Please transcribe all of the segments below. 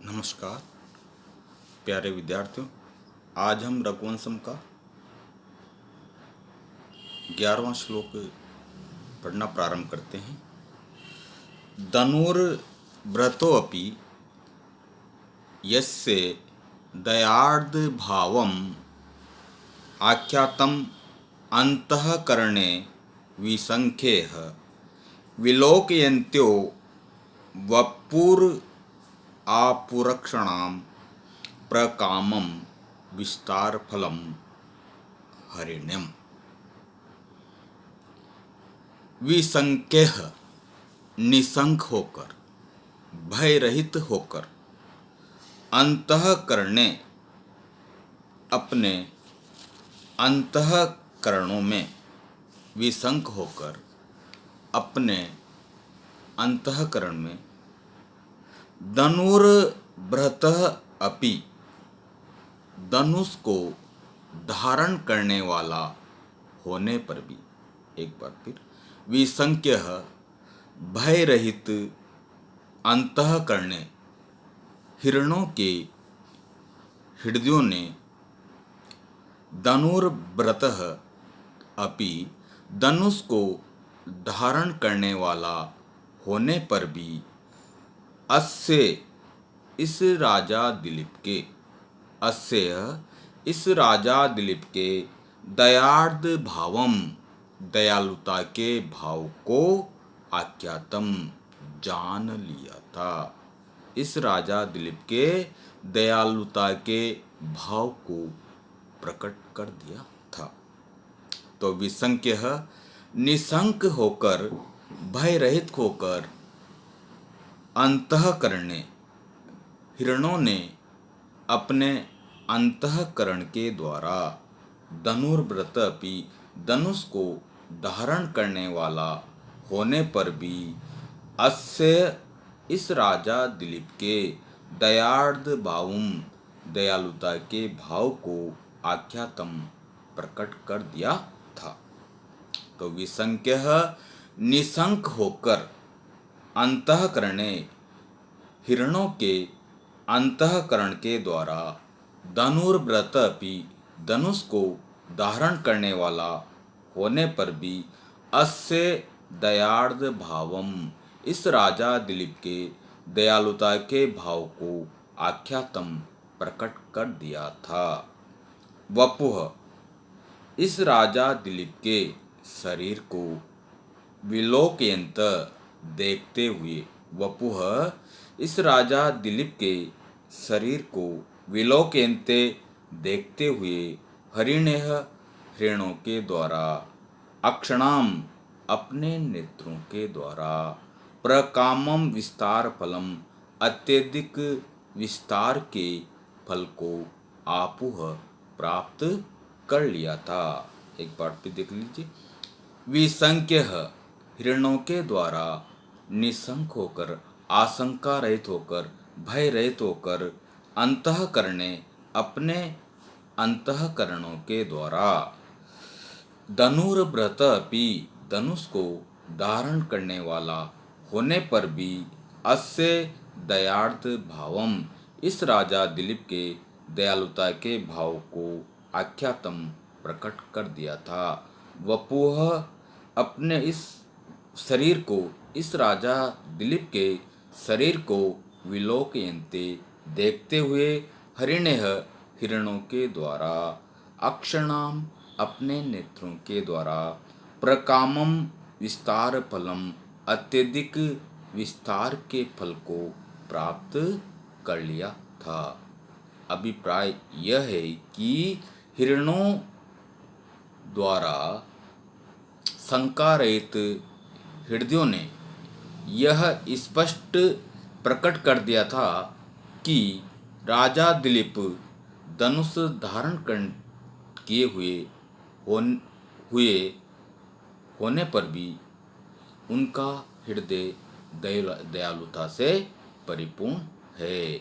नमस्कार प्यारे विद्यार्थियों। आज हम रघुवंशम का 11वां श्लोक पढ़ना प्रारंभ करते हैं। धनुर्व्रतोऽपि यस्य दयार्द्रभावम् आख्यातम् अंतःकरणे विसंख्यैः विलोकयन्त्यो वपुरापुरक्षणां प्रकामं विस्तारफलं हरिण्यम्। विसंख्यः निसंक होकर, भय रहित होकर, अंतःकरणे अपने अंतःकरणों में, विसंक होकर अपने अंतःकरण में, धनुर्भृतः अपि धनुष को धारण करने वाला होने पर भी, एक बार फिर, विसंख्यः भय रहित अंतःकरणे हिरणों के हृदयों ने, धनुर्व्रतः अपि धनुष को धारण करने वाला होने पर भी, अस्य इस राजा दिलीप के, अस्य इस राजा दिलीप के दयार्द्र भावम दयालुता के भाव को आख्यातम जान लिया था। इस राजा दिलीप के दयालुता के भाव को प्रकट कर दिया था। तो विसंख्यः निसंक होकर, भय रहित होकर, अंतःकरणे हिरणों ने अपने अंतःकरण के द्वारा, धनुर्व्रत अपि धनुष को धारण करने वाला होने पर भी, अस्य इस राजा दिलीप के दयार्द्र भावम दयालुता के भाव को आख्यातम प्रकट कर दिया था। तो विसंख्यः निसंक होकर अंतःकरणे हिरणों के अंतःकरण के द्वारा, धनुर्व्रत अपि धनुष को धारण करने वाला होने पर भी, अस्य दयार्द्र भावम इस राजा दिलीप के दयालुता के भाव को आख्यातम प्रकट कर दिया था। वपुः इस राजा दिलीप के शरीर को विलोकयन्त देखते हुए, वपुः इस राजा दिलीप के शरीर को विलोकयन्ते देखते हुए, हरिणः हिरणों के द्वारा, अक्षणाम अपने नेत्रों के द्वारा, प्रकामम विस्तार फलम अत्यधिक विस्तार के फल को आपुह प्राप्त कर लिया था। एक बार फिर देख लीजिए। विसंख्यः हिरणों के द्वारा निसंक होकर, आशंका रहित होकर, भय रहित होकर, अंतःकरणे अपने अंतःकरणों के द्वारा, धनुर्व्रत अपि धनुष को धारण करने वाला होने पर भी, अस्य दयार्द्र भावम इस राजा दिलीप के दयालुता के भाव को आख्यातम प्रकट कर दिया था। वपुः अपने इस शरीर को, इस राजा दिलीप के शरीर को विलोकयन्ते देखते हुए, हरिणः हिरणों के द्वारा, अक्षणाम अपने नेत्रों के द्वारा, प्रकामम विस्तार फलम अत्यधिक विस्तार के फल को प्राप्त कर लिया था। अभिप्राय यह है कि हिरणों द्वारा शंका रहित हृदयों ने यह स्पष्ट प्रकट कर दिया था कि राजा दिलीप धनुष धारण किए हुए होने पर भी उनका हृदय दयालुता से परिपूर्ण है।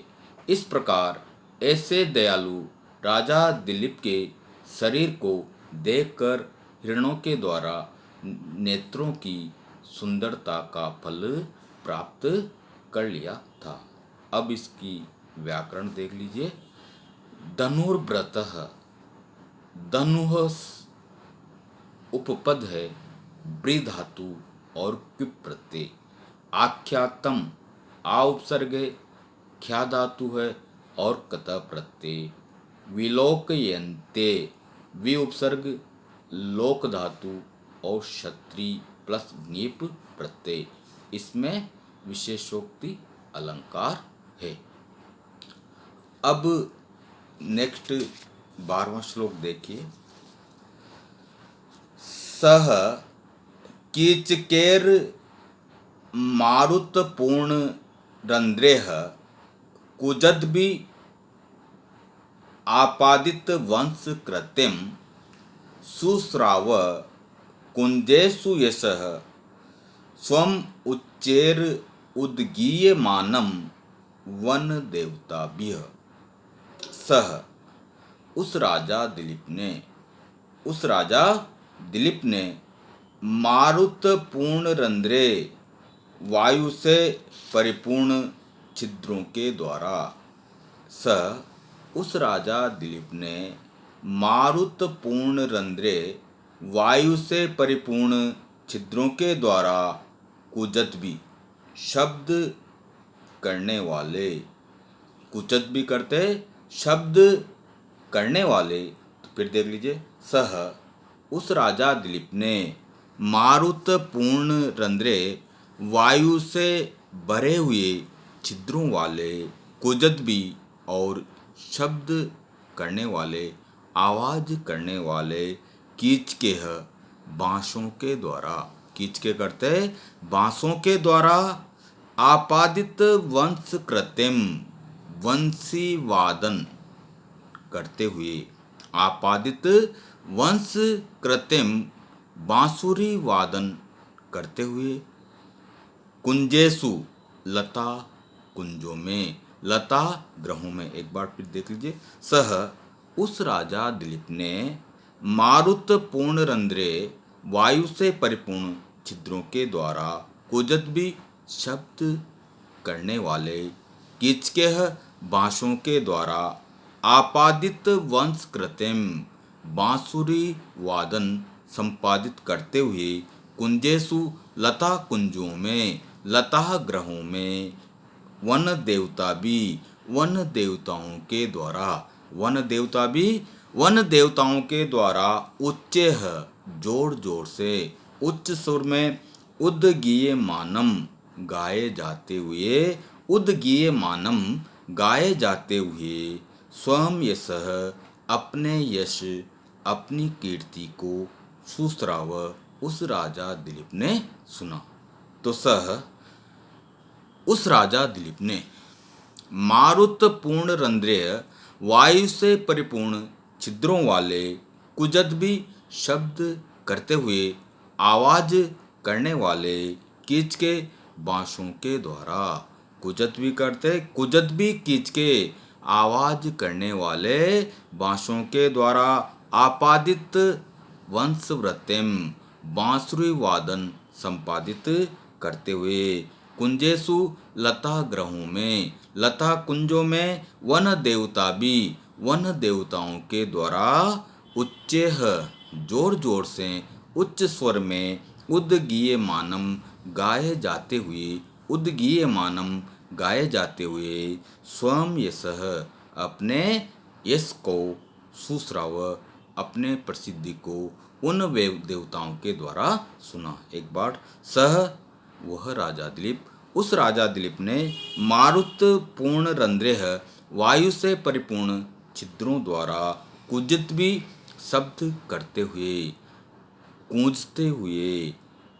इस प्रकार ऐसे दयालु राजा दिलीप के शरीर को देखकर हिरणों के द्वारा नेत्रों की सुंदरता का फल प्राप्त कर लिया था। अब इसकी व्याकरण देख लीजिए। धनुर्व्रतः, धनुः उपपद है, ब्री धातु और क्विप प्रत्यय। आख्यातम, आ उपसर्ग है, ख्या धातु है और कत प्रत्यय। विलोकयन्ते, वि उपसर्ग, लोक धातु और क्षत्रि प्लस नीप प्रत्यय। इसमें विशेषोक्ति अलंकार है। अब नेक्स्ट 12वां श्लोक देखिए। सह कीचकेर मारुतपूर्ण रंद्रेह कुजद्भि आपादित वंश कृतिम सुस्राव कुंजेषु यशः स्वम उच्चेर उद्गीयमानं वन देवताभ्यः। सह, उस राजा दिलीप ने मारुतपूर्ण रंध्रे, वायु से परिपूर्ण छिद्रों के द्वारा। सह, उस राजा दिलीप ने मारुतपूर्ण रंध्रे, वायु से परिपूर्ण छिद्रों के द्वारा कुजद्भि, शब्द करने वाले, कुचत भी करते शब्द करने वाले। तो फिर देख लीजिए। सह, उस राजा दिलीप ने मारुतपूर्ण रंध्रे, वायु से भरे हुए छिद्रों वाले, कुजद्भि और शब्द करने वाले, आवाज करने वाले कीचकेह, बांसों के द्वारा, कीचके करते बांसों के द्वारा, आपादित वंश कृतिम, वंशी वादन करते हुए, आपादित वंश कृतिम, बांसुरी वादन करते हुए, कुंजेषु, लता कुंजों में, लता ग्रहों में। एक बार फिर देख लीजिए। सह, उस राजा दिलीप ने मारुतपूर्ण रंध्रे, वायु से परिपूर्ण छिद्रों के द्वारा, कुजद्भि, शब्द करने वाले, कीचकेह, बांसों के द्वारा, आपादित वंश कृतिम, बांसुरी वादन संपादित करते हुए, कुंजेषु, लता कुंजों में, लता ग्रहों में, वन देवता भी, वन देवताओं के द्वारा, वन देवता भी, वन देवताओं के द्वारा, उच्चेह, जोर जोर से, उच्च सुर में, उद्गीयमानम, गाए जाते हुए, उद्गीयमानम, गाए जाते हुए, स्वयं यशः, अपने यश, अपनी कीर्ति को, सुस्राव, उस राजा दिलीप ने सुना। तो सह, उस राजा दिलीप ने मारुतपूर्ण रंध्रेय, वायु से परिपूर्ण छिद्रों वाले, कुजद्भि, शब्द करते हुए, आवाज करने वाले, कीचके, बांसों के द्वारा, कुजद्भि करते, कुजद्भि कीचके, आवाज करने वाले, बांसों के द्वारा, आपादित वंशवृत्तिम, बांसुरी वादन संपादित करते हुए, कुंजेषु, लता ग्रहों में, लता कुंजों में, वन देवता भी, वन देवताओं के द्वारा, उच्चेह, जोर जोर से, उच्च स्वर में, उद्गीयमानम, गाए जाते हुए, उद्गीयमानम, गाए जाते हुए, स्वयं यशः, अपने यश को, सुस्राव, अपने प्रसिद्धि को, उन देवताओं के द्वारा सुना। एक बार। सह, वह राजा दिलीप, उस राजा दिलीप ने मारुतपूर्ण रंध्रेह, वायु से परिपूर्ण छिद्रों द्वारा, कुजद्भि, शब्द करते हुए, गूंजते हुए,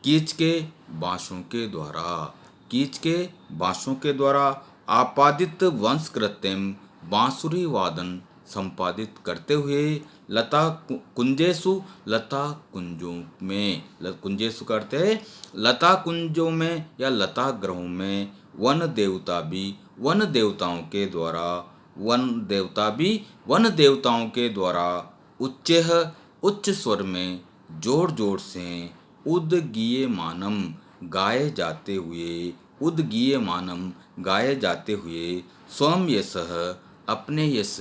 कीचके, बांसों के द्वारा, कीचके, बांसों के द्वारा, आपादित वंश कृतिम, बांसुरी वादन संपादित करते हुए, लता कुंजेषु, लता कुंजों में, कुंजेषु करते लता कुंजों में या लता ग्रहों में, वन देवता भी, वन देवताओं के द्वारा, वन देवता भी, वन देवताओं के द्वारा, उच्चेह, उच्च स्वर में, जोर जोर से, उद्गीयमानम, गाए जाते हुए, उद्गीयमानम गाए जाते हुए स्वयं यशः अपने यश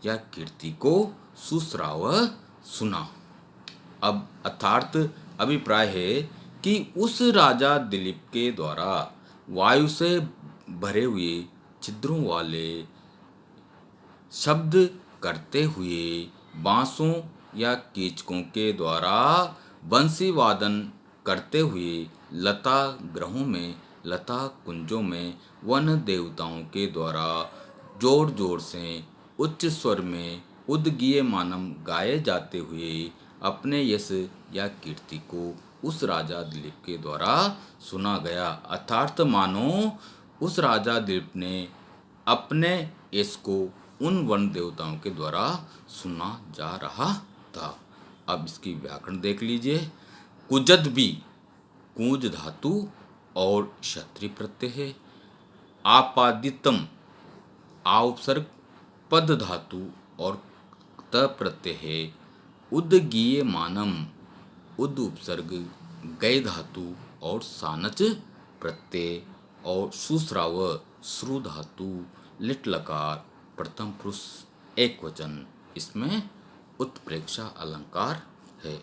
या कीर्ति को सुश्राव सुना। अब अर्थात अभिप्राय है कि उस राजा दिलीप के द्वारा वायु से भरे हुए छिद्रों वाले शब्द करते हुए बांसों या कीचकों के द्वारा बंसी वादन करते हुए लता ग्रहों में, लता कुंजों में वन देवताओं के द्वारा जोर जोर से उच्च स्वर में उद्गीयमानम गाए जाते हुए अपने यश या कीर्ति को उस राजा दिलीप के द्वारा सुना गया। अर्थात मानो उस राजा दिलीप ने अपने यश को उन वन देवताओं के द्वारा सुना जा रहा था। अब इसकी व्याकरण देख लीजिए। कुजद भी कूज धातु और क्षत्रिय प्रत्यय है। आपादितम आ उपसर्ग पद धातु और त प्रत्यय है। उद्गीयमानम उद उपसर्ग गय धातु और सानच प्रत्यय और सुश्राव श्रु धातु लिट लकार प्रथम पुरुष एक वचन, इसमें उत्प्रेक्षा अलंकार है।